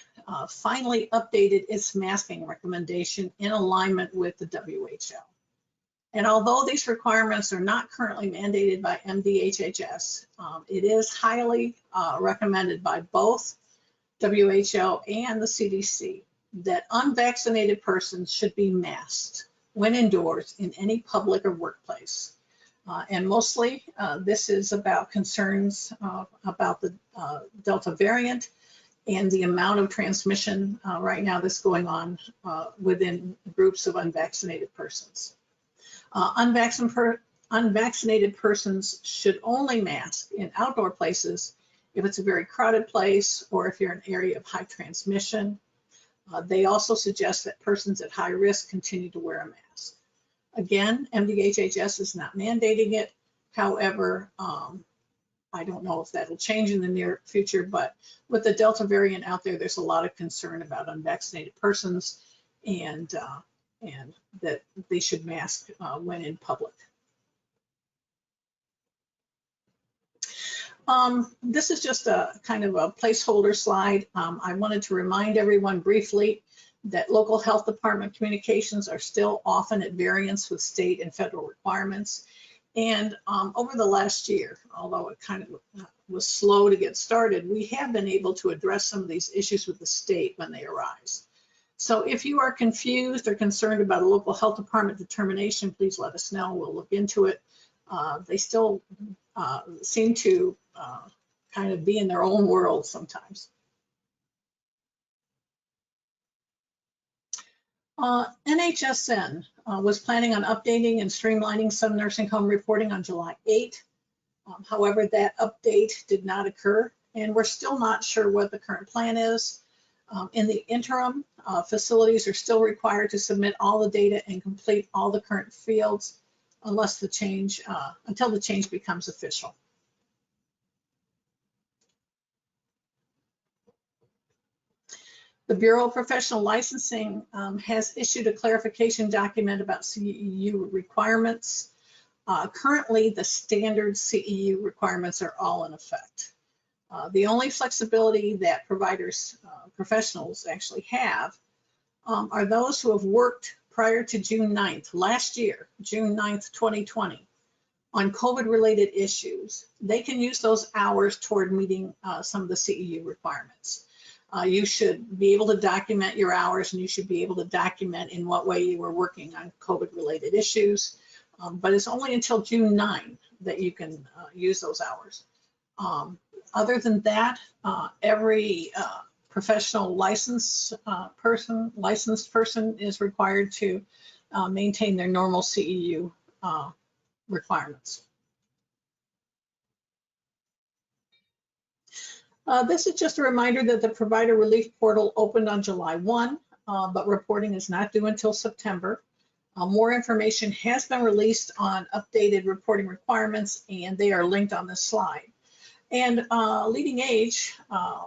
S1: finally updated its masking recommendation in alignment with the WHO. And although these requirements are not currently mandated by MDHHS, it is highly recommended by both WHO and the CDC that unvaccinated persons should be masked when indoors in any public or workplace. And mostly this is about concerns about the Delta variant and the amount of transmission right now that's going on within groups of unvaccinated persons. Unvaccinated persons should only mask in outdoor places if it's a very crowded place or if you're in an area of high transmission. They also suggest that persons at high risk continue to wear a mask. Again, MDHHS is not mandating it. However, I don't know if that'll change in the near future, but with the Delta variant out there, there's a lot of concern about unvaccinated persons and that they should mask when in public. This is just a kind of a placeholder slide. I wanted to remind everyone briefly that local health department communications are still often at variance with state and federal requirements. And over the last year, although it kind of was slow to get started, we have been able to address some of these issues with the state when they arise. So if you are confused or concerned about a local health department determination, please let us know. We'll look into it. They still seem to kind of be in their own world sometimes. NHSN was planning on updating and streamlining some nursing home reporting on July 8. However, that update did not occur, and we're still not sure what the current plan is. In the interim, facilities are still required to submit all the data and complete all the current fields unless the change, until the change becomes official. The Bureau of Professional Licensing has issued a clarification document about CEU requirements. Currently, the standard CEU requirements are all in effect. The only flexibility that providers, professionals actually have are those who have worked prior to June 9th, last year, June 9th, 2020, on COVID-related issues. They can use those hours toward meeting some of the CEU requirements. You should be able to document your hours, and you should be able to document in what way you were working on COVID-related issues. But it's only until June 9 that you can use those hours. Other than that, every professional licensed person is required to maintain their normal CEU requirements. This is just a reminder that the Provider Relief Portal opened on July 1, but reporting is not due until September. More information has been released on updated reporting requirements, and they are linked on this slide. And Leading Age,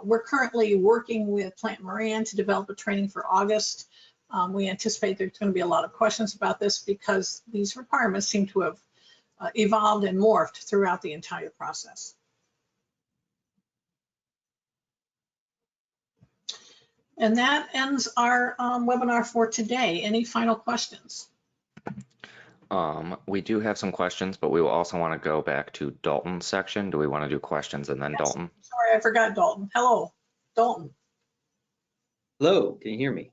S1: we're currently working with Plant Moran to develop a training for August. We anticipate there's going to be a lot of questions about this because these requirements seem to have evolved and morphed throughout the entire process. And that ends our webinar for today. Any final questions?
S2: We do have some questions, but we will also want to go back to Dalton's section. Do we want to do questions and then
S1: Yes.
S2: Dalton?
S1: Sorry, I forgot Dalton. Hello, Dalton.
S3: Hello, can you hear me?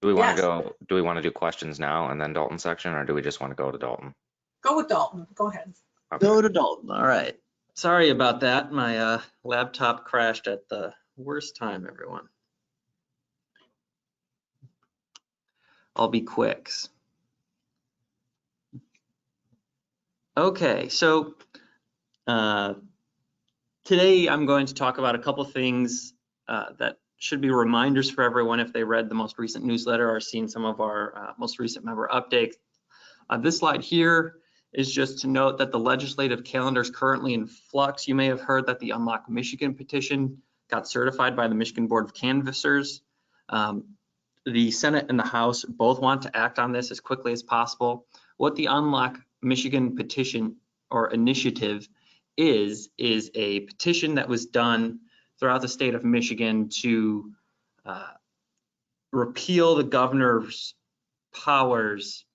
S2: Do we want to
S1: Yes.
S2: go? Do we want to do questions now and then Dalton section, or do we just want to go to Dalton?
S1: Go with Dalton. Go ahead.
S2: Okay.
S3: Go to Dalton. All right. Sorry about that. My laptop crashed at the worst time, everyone. I'll be quick. Okay, so today I'm going to talk about a couple things that should be reminders for everyone if they read the most recent newsletter or seen some of our most recent member updates. This slide here is just to note that the legislative calendar is currently in flux. You may have heard that the Unlock Michigan petition got certified by the Michigan Board of Canvassers. The Senate and the House both want to act on this as quickly as possible. What the Unlock Michigan petition or initiative is a petition that was done throughout the state of Michigan to repeal the governor's powers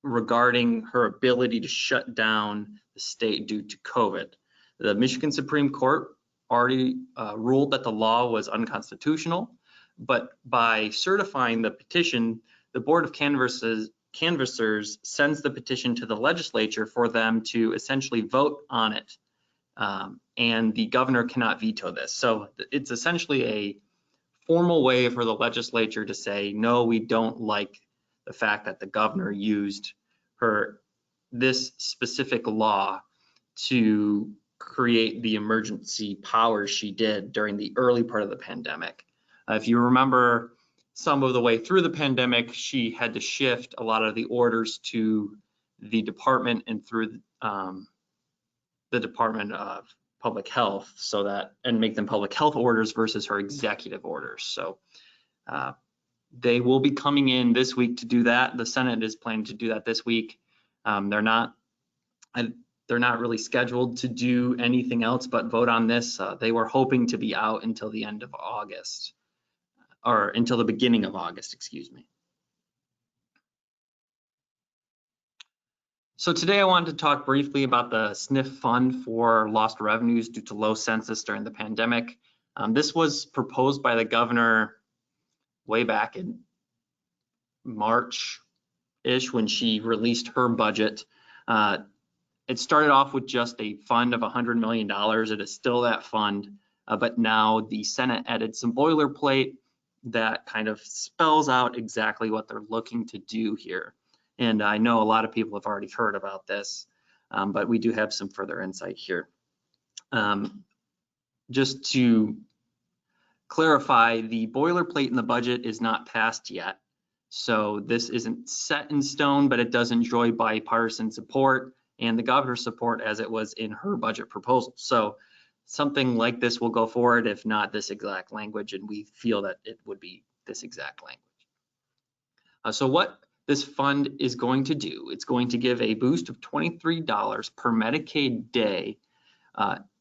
S3: regarding her ability to shut down the state due to COVID. The Michigan Supreme Court already ruled that the law was unconstitutional, but by certifying the petition, the Board of Canvassers sends the petition to the legislature for them to essentially vote on it, and the governor cannot veto this. So it's essentially a formal way for the legislature to say, no, we don't like the fact that the governor used this specific law to create the emergency powers she did during the early part of the pandemic. If you remember, some of the way through the pandemic, she had to shift a lot of the orders to the department and through the Department of Public Health, so that, and make them public health orders versus her executive orders. So they will be coming in this week to do that. The Senate is planning to do that this week. They're not really scheduled to do anything else but vote on this. They were hoping to be out until the end of August, or until the beginning of August, excuse me. So today I wanted to talk briefly about the SNF fund for lost revenues due to low census during the pandemic. This was proposed by the governor way back in March-ish when she released her budget. It started off with just a fund of $100 million. It is still that fund, but now the Senate added some boilerplate that kind of spells out exactly what they're looking to do here. And I know a lot of people have already heard about this, but we do have some further insight here. Just to clarify, the boilerplate in the budget is not passed yet. So this isn't set in stone, but it does enjoy bipartisan support and the governor's support as it was in her budget proposal. So something like this will go forward, if not this exact language, and we feel that it would be this exact language. So what this fund is going to do, it's going to give a boost of $23 per Medicaid day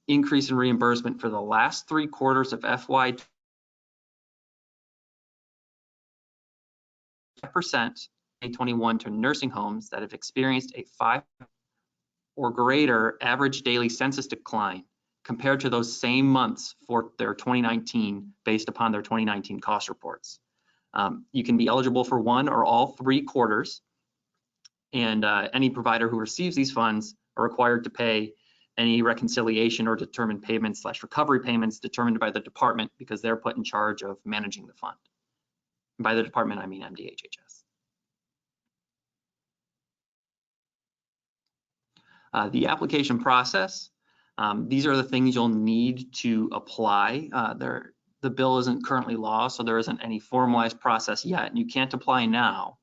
S3: increase in reimbursement for the last 3 quarters of FY 2021 to nursing homes that have experienced a 5 or greater average daily census decline compared to those same months for their 2019 based upon their 2019 cost reports. You can be eligible for 1 or all 3 quarters, and any provider who receives these funds are required to pay any reconciliation or determined payments / recovery payments determined by the department, because they're put in charge of managing the fund. By the department, I mean MDHHS. The application process, these are the things you'll need to apply. The bill isn't currently law, so there isn't any formalized process yet, and you can't apply now.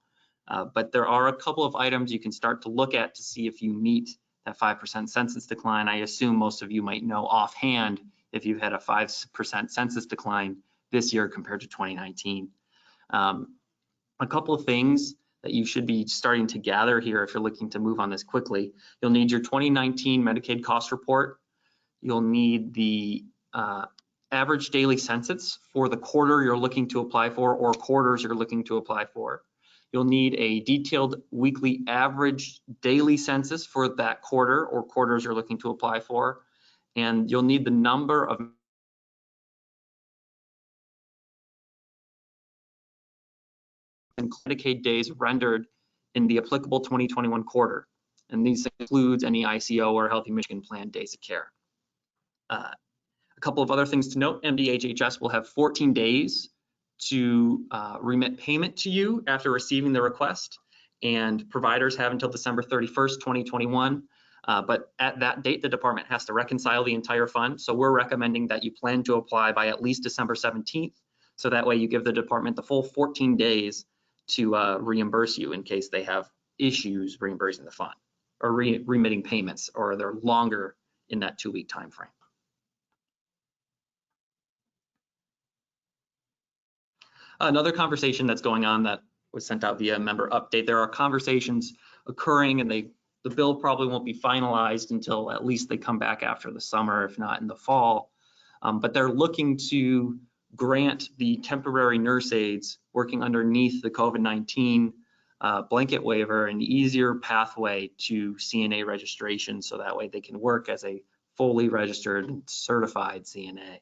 S3: But there are a couple of items you can start to look at to see if you meet that 5% census decline. I assume most of you might know offhand if you've had a 5% census decline this year compared to 2019. A couple of things that you should be starting to gather here if you're looking to move on this quickly. You'll need your 2019 Medicaid cost report. You'll need the average daily census for the quarter you're looking to apply for or quarters you're looking to apply for. You'll need a detailed weekly average daily census for that quarter or quarters you're looking to apply for. And you'll need the number of Medicaid days rendered in the applicable 2021 quarter. And these includes any ICO or Healthy Michigan Plan days of care. A couple of other things to note: MDHHS will have 14 days to remit payment to you after receiving the request, and providers have until December 31st, 2021. But at that date, the department has to reconcile the entire fund. So we're recommending that you plan to apply by at least December 17th. So that way you give the department the full 14 days to reimburse you in case they have issues reimbursing the fund or remitting payments, or they're longer in that 2-week time frame. Another conversation that's going on that was sent out via member update, there are conversations occurring, and the bill probably won't be finalized until at least they come back after the summer, if not in the fall. But they're looking to grant the temporary nurse aides working underneath the COVID-19 blanket waiver an easier pathway to CNA registration, so that way they can work as a fully registered and certified CNA.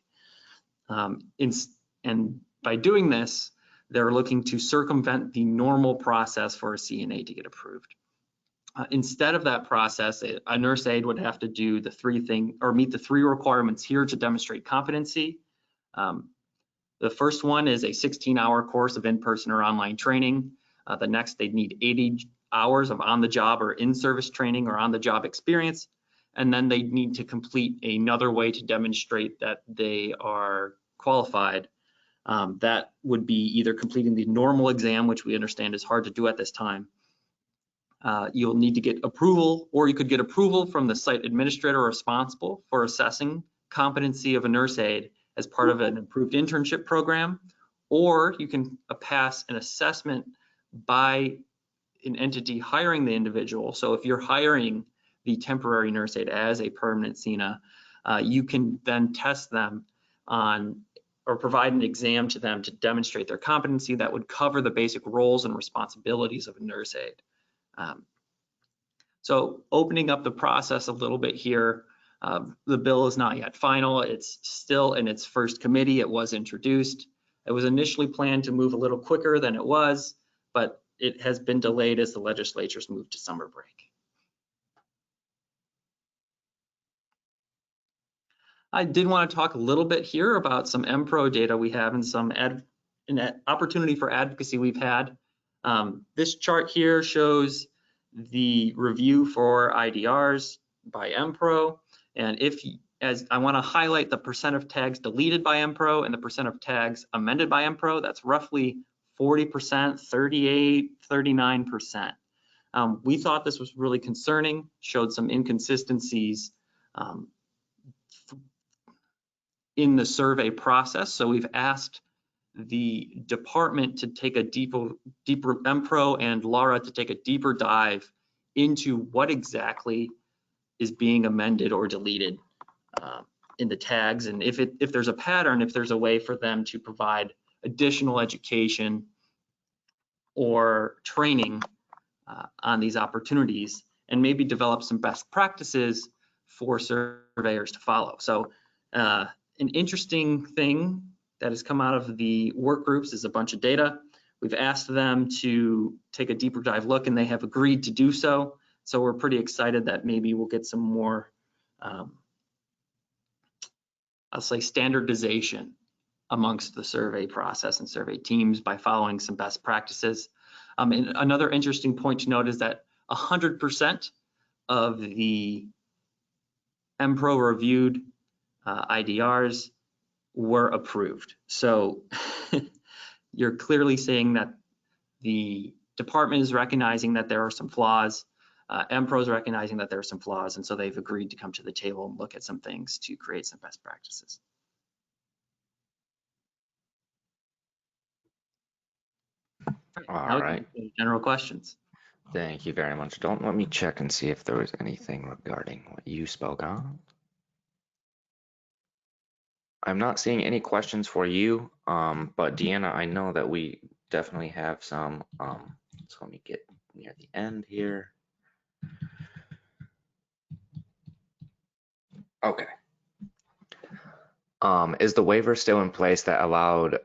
S3: And by doing this, they're looking to circumvent the normal process for a CNA to get approved. Instead of that process, a nurse aide would have to do meet the 3 requirements here to demonstrate competency. The first one is a 16-hour course of in-person or online training. The next, they'd need 80 hours of on-the-job or in-service training or on-the-job experience. And then they need to complete another way to demonstrate that they are qualified. That would be either completing the normal exam, which we understand is hard to do at this time. You'll need to get approval, or you could get approval from the site administrator responsible for assessing competency of a nurse aide as part of an improved internship program, or you can pass an assessment by an entity hiring the individual. So if you're hiring the temporary nurse aide as a permanent CNA, you can then test them on or provide an exam to them to demonstrate their competency that would cover the basic roles and responsibilities of a nurse aide. So opening up the process a little bit here, the bill is not yet final. It's still in its first committee. It was introduced. It was initially planned to move a little quicker than it was, but it has been delayed as the legislature's moved to summer break. I did want to talk a little bit here about some MPRO data we have and some an opportunity for advocacy we've had. This chart here shows the review for IDRs by MPRO, and as I want to highlight the percent of tags deleted by MPRO and the percent of tags amended by MPRO. That's roughly 40%, 38, 39%. We thought this was really concerning, showed some inconsistencies in the survey process. So we've asked the department to take a deeper MPRO and Laura to take a deeper dive into what exactly is being amended or deleted in the tags, and if there's a pattern, if there's a way for them to provide additional education or training on these opportunities, and maybe develop some best practices for surveyors to follow. So an interesting thing that has come out of the work groups is a bunch of data. We've asked them to take a deeper dive look, and they have agreed to do so. So we're pretty excited that maybe we'll get some more, I'll say, standardization amongst the survey process and survey teams by following some best practices. And another interesting point to note is that 100% of the MPRO reviewed IDRs were approved. So you're clearly saying that the department is recognizing that there are some flaws, MPRO is recognizing that there are some flaws, and so they've agreed to come to the table and look at some things to create some best practices.
S2: All right.
S3: General questions.
S2: Thank you very much. Don't let me check and see if there was anything regarding what you spoke on. I'm not seeing any questions for you, but Deanna, I know that we definitely have some. So let me get near the end here. Okay. Is the waiver still in place that allowed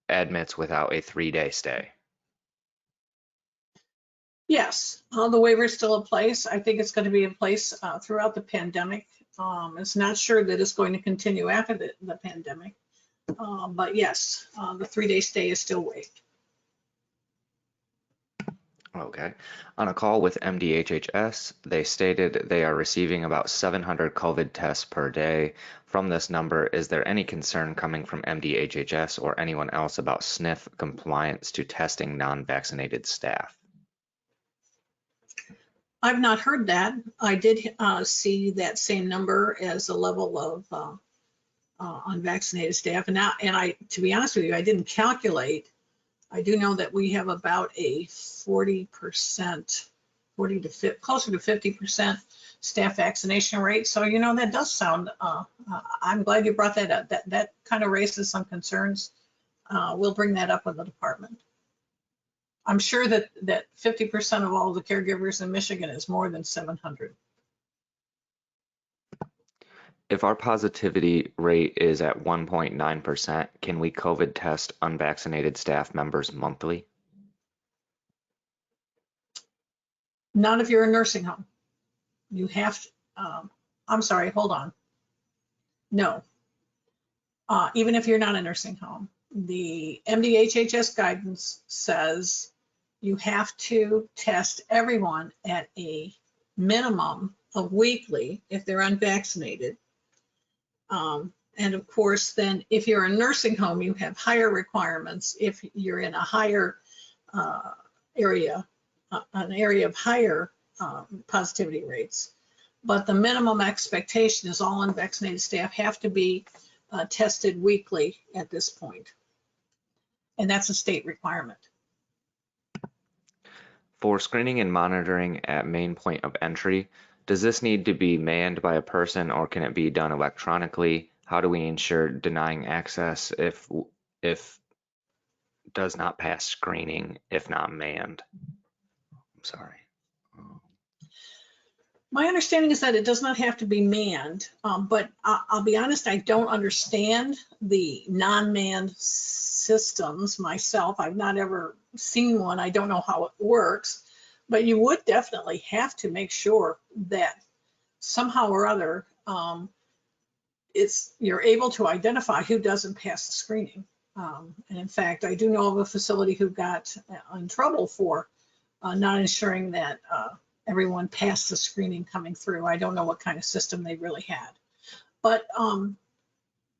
S2: admits without a 3-day stay?
S1: Yes, the waiver is still in place. I think it's going to be in place throughout the pandemic. It's not sure that it's going to continue after the pandemic, but yes, the 3-day stay is still waived.
S2: Okay. On a call with MDHHS, they stated they are receiving about 700 COVID tests per day. From this number, is there any concern coming from MDHHS or anyone else about SNF compliance to testing non-vaccinated staff?
S1: I've not heard that. I did see that same number as a level of unvaccinated staff, and to be honest with you, I didn't calculate. I do know that we have about a 40%, closer to 50% staff vaccination rate. So, you know, that does sound, I'm glad you brought that up. That kind of raises some concerns. We'll bring that up with the department. I'm sure that 50% of all the caregivers in Michigan is more than 700.
S2: If our positivity rate is at 1.9%, can we COVID test unvaccinated staff members monthly?
S1: Not if you're a nursing home. You have to, I'm sorry, hold on. No. Even if you're not a nursing home, the MDHHS guidance says you have to test everyone at a minimum of weekly if they're unvaccinated. And of course, then if you're a nursing home, you have higher requirements. If you're in a higher area, an area of higher positivity rates. But the minimum expectation is all unvaccinated staff have to be tested weekly at this point. And that's a state requirement.
S2: For screening and monitoring at main point of entry, does this need to be manned by a person or can it be done electronically? How do we ensure denying access if does not pass screening if not manned? I'm sorry.
S1: My understanding is that it does not have to be manned, but I'll be honest, I don't understand the non-manned systems myself. I've not ever seen one. I don't know how it works, but you would definitely have to make sure that somehow or other you're able to identify who doesn't pass the screening. And in fact, I do know of a facility who got in trouble for not ensuring that everyone passed the screening coming through. I don't know what kind of system they really had. But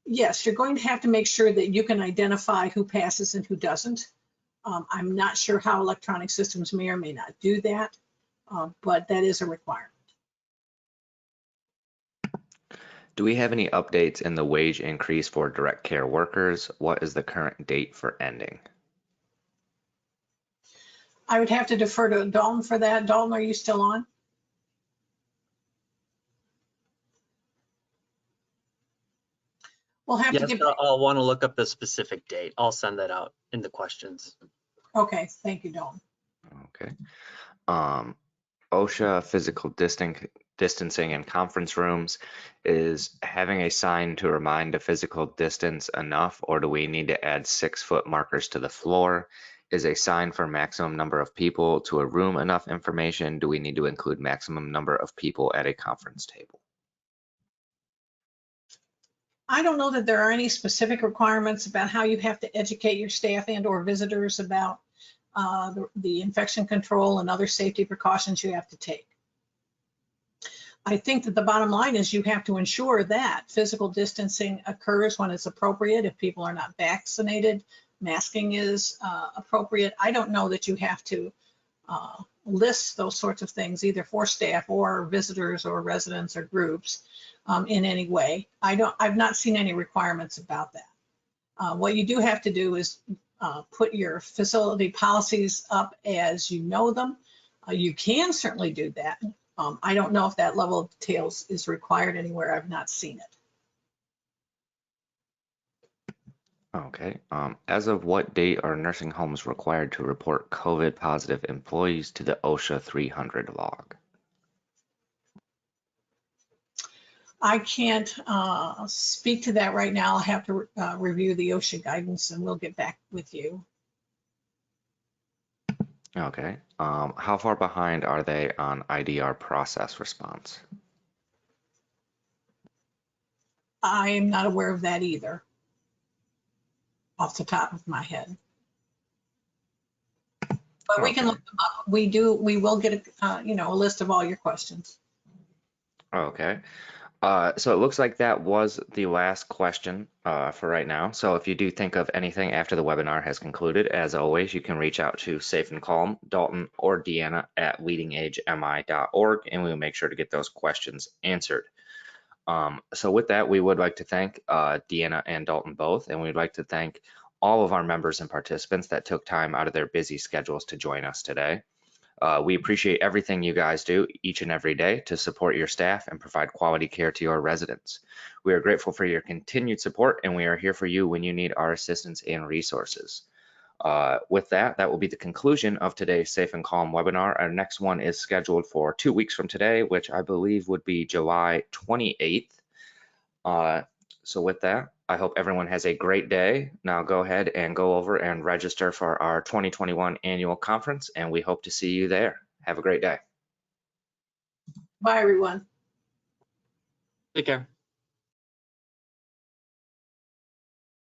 S1: yes, you're going to have to make sure that you can identify who passes and who doesn't. I'm not sure how electronic systems may or may not do that, but that is a requirement.
S2: Do we have any updates in the wage increase for direct care workers? What is the current date for ending?
S1: I would have to defer to Dalton for that. Dalton, are you still on? We'll have to
S3: Yes,
S1: get.
S3: I'll want to look up the specific date. I'll send that out in the questions.
S1: Okay, thank you, Dalton.
S2: Okay. OSHA physical distancing in conference rooms, is having a sign to remind a physical distance enough, or do we need to add 6-foot markers to the floor? Is a sign for maximum number of people to a room enough information? Do we need to include maximum number of people at a conference table?
S1: I don't know that there are any specific requirements about how you have to educate your staff and or visitors about the infection control and other safety precautions you have to take. I think that the bottom line is you have to ensure that physical distancing occurs when it's appropriate. If people are not vaccinated, masking is appropriate. I don't know that you have to list those sorts of things either for staff or visitors or residents or groups in any way. I've not seen any requirements about that. What you do have to do is put your facility policies up as you know them. You can certainly do that. I don't know if that level of details is required anywhere. I've not seen it.
S2: Okay. As of what date are nursing homes required to report COVID positive employees to the OSHA 300 log?
S1: I can't speak to that right now. I'll have to review the OSHA guidance and we'll get back with you.
S2: Okay. How far behind are they on IDR process response?
S1: I'm not aware of that either, off the top of my head. But we can look them up. We will get a list of all your questions.
S2: Okay. So it looks like that was the last question for right now. So if you do think of anything after the webinar has concluded, as always, you can reach out to Safe and Calm, Dalton, or Deanna at leadingagemi.org, and we will make sure to get those questions answered. So with that, we would like to thank Deanna and Dalton both, and we'd like to thank all of our members and participants that took time out of their busy schedules to join us today. We appreciate everything you guys do each and every day to support your staff and provide quality care to your residents. We are grateful for your continued support, and we are here for you when you need our assistance and resources. With that, that will be the conclusion of today's Safe and Calm webinar. Our next one is scheduled for 2 weeks from today, which I believe would be July 28th. So with that, I hope everyone has a great day. Now go ahead and go over and register for our 2021 annual conference, and we hope to see you there. Have a great day.
S1: Bye, everyone.
S3: Take care.